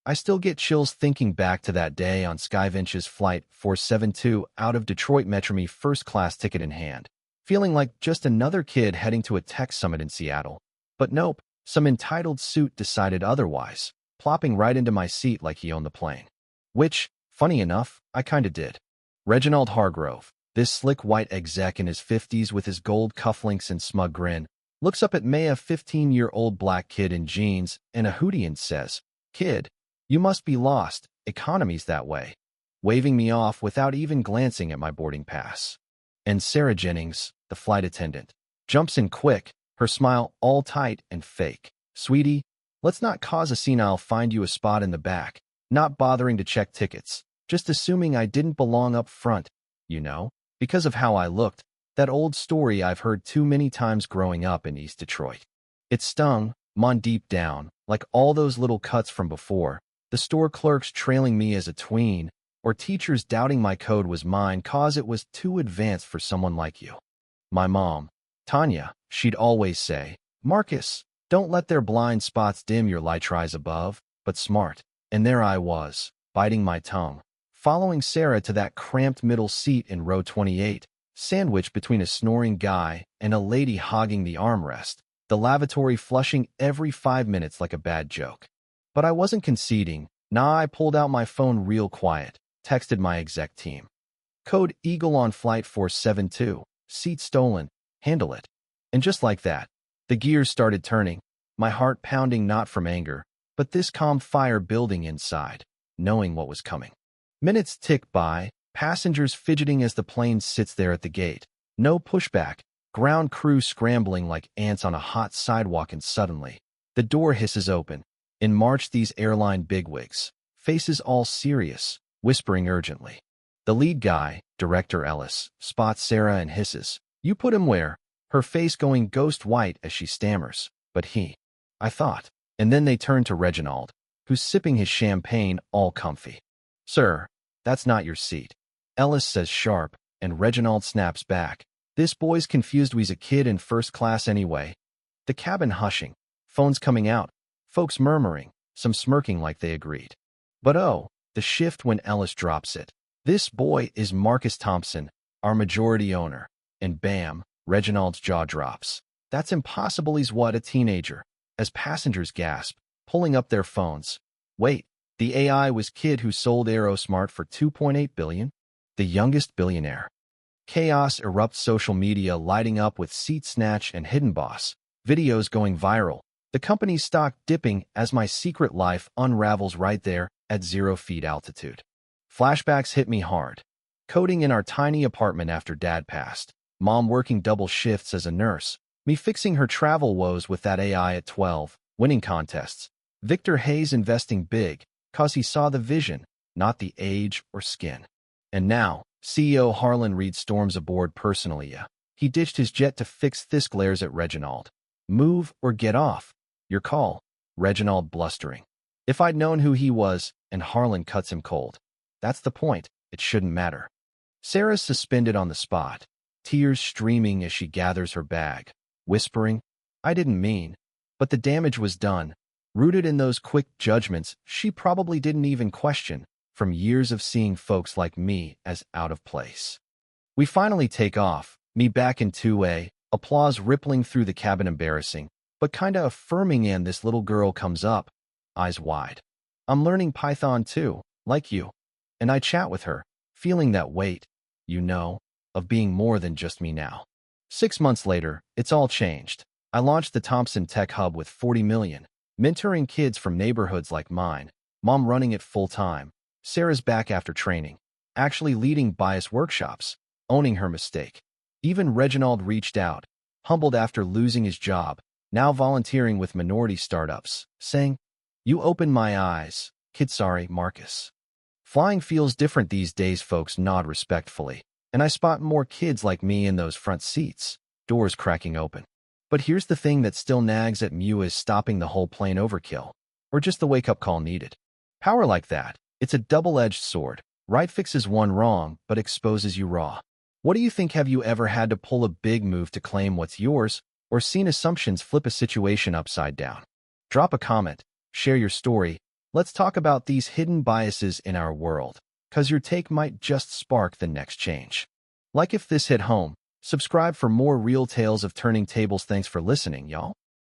I still get chills thinking back to that day on Skyvench's Flight 472 out of Detroit Metrome first-class ticket in hand, feeling like just another kid heading to a tech summit in Seattle. But nope, some entitled suit decided otherwise, plopping right into my seat like he owned the plane. Which, funny enough, I kinda did. Reginald Hargrove, this slick white exec in his 50s with his gold cufflinks and smug grin, looks up at me, a 15-year-old black kid in jeans and a hoodie, and says, "Kid, you must be lost, economy's that way," waving me off without even glancing at my boarding pass. And Sarah Jennings, the flight attendant, jumps in quick, her smile all tight and fake. "Sweetie, let's not cause a scene. I'll find you a spot in the back," not bothering to check tickets, just assuming I didn't belong up front, because of how I looked. That old story I've heard too many times growing up in East Detroit. It stung, deep down, like all those little cuts from before, the store clerks trailing me as a tween, or teachers doubting my code was mine 'cause it was too advanced for someone like you. My mom, Tanya, she'd always say, "Marcus, don't let their blind spots dim your light. Rise above, but smart." And there I was, biting my tongue, following Sarah to that cramped middle seat in row 28, sandwiched between a snoring guy and a lady hogging the armrest, the lavatory flushing every 5 minutes like a bad joke. But I wasn't conceding. Nah, I pulled out my phone real quiet, texted my exec team. "Code Eagle on flight 472, seat stolen, handle it." And just like that, the gears started turning, my heart pounding not from anger, but this calm fire building inside, knowing what was coming. Minutes tick by, passengers fidgeting as the plane sits there at the gate. No pushback, ground crew scrambling like ants on a hot sidewalk, and suddenly, the door hisses open. In march these airline bigwigs, faces all serious, whispering urgently. The lead guy, Director Ellis, spots Sarah and hisses, "You put him where?" her face going ghost white as she stammers, "But he," I thought. And then they turn to Reginald, who's sipping his champagne all comfy. "Sir, that's not your seat," Ellis says sharp, and Reginald snaps back. "This boy's confused. We's a kid in first class anyway." The cabin hushing, phones coming out, folks murmuring, some smirking like they agreed. But oh, the shift when Ellis drops it. "This boy is Marcus Thompson, our majority owner." And bam, Reginald's jaw drops. "That's impossible. He's what, a teenager?" As passengers gasp, pulling up their phones. Wait, the AI was kid who sold Aerosmart for $2.8 billion? The youngest billionaire. Chaos erupts, social media lighting up with seat snatch and hidden boss videos going viral, the company's stock dipping as my secret life unravels right there at 0 feet altitude. Flashbacks hit me hard. Coding in our tiny apartment after Dad passed, Mom working double shifts as a nurse, me fixing her travel woes with that AI at 12, winning contests. Victor Hayes investing big, 'cause he saw the vision, not the age or skin. And now, CEO Harlan Reed storms aboard personally. He ditched his jet to fix this, glares at Reginald. "Move or get off. Your call," Reginald blustering. If I'd known who he was, and Harlan cuts him cold. That's the point, it shouldn't matter. Sarah's suspended on the spot, tears streaming as she gathers her bag, whispering, "I didn't mean," but the damage was done, rooted in those quick judgments she probably didn't even question, from years of seeing folks like me as out of place. We finally take off, me back in 2A, applause rippling through the cabin, embarrassing, but kinda affirming, and this little girl comes up, eyes wide. "I'm learning Python too, like you." And I chat with her, feeling that weight, of being more than just me now. 6 months later, it's all changed. I launched the Thompson Tech Hub with 40 million, mentoring kids from neighborhoods like mine, Mom running it full-time, Sarah's back after training, actually leading bias workshops, owning her mistake. Even Reginald reached out, humbled after losing his job, now volunteering with minority startups, saying, "You opened my eyes, kid." Sorry, Marcus. Flying feels different these days, folks nod respectfully, and I spot more kids like me in those front seats, doors cracking open. But here's the thing that still nags at me: is stopping the whole plane overkill, or just the wake-up call needed. Power like that, it's a double-edged sword. Right fixes one wrong, but exposes you raw. What do you think? Have you ever had to pull a big move to claim what's yours, or seen assumptions flip a situation upside down? Drop a comment, share your story, Let's talk about these hidden biases in our world, because your take might just spark the next change. Like if this hit home, subscribe for more real tales of turning tables. Thanks for listening, y'all.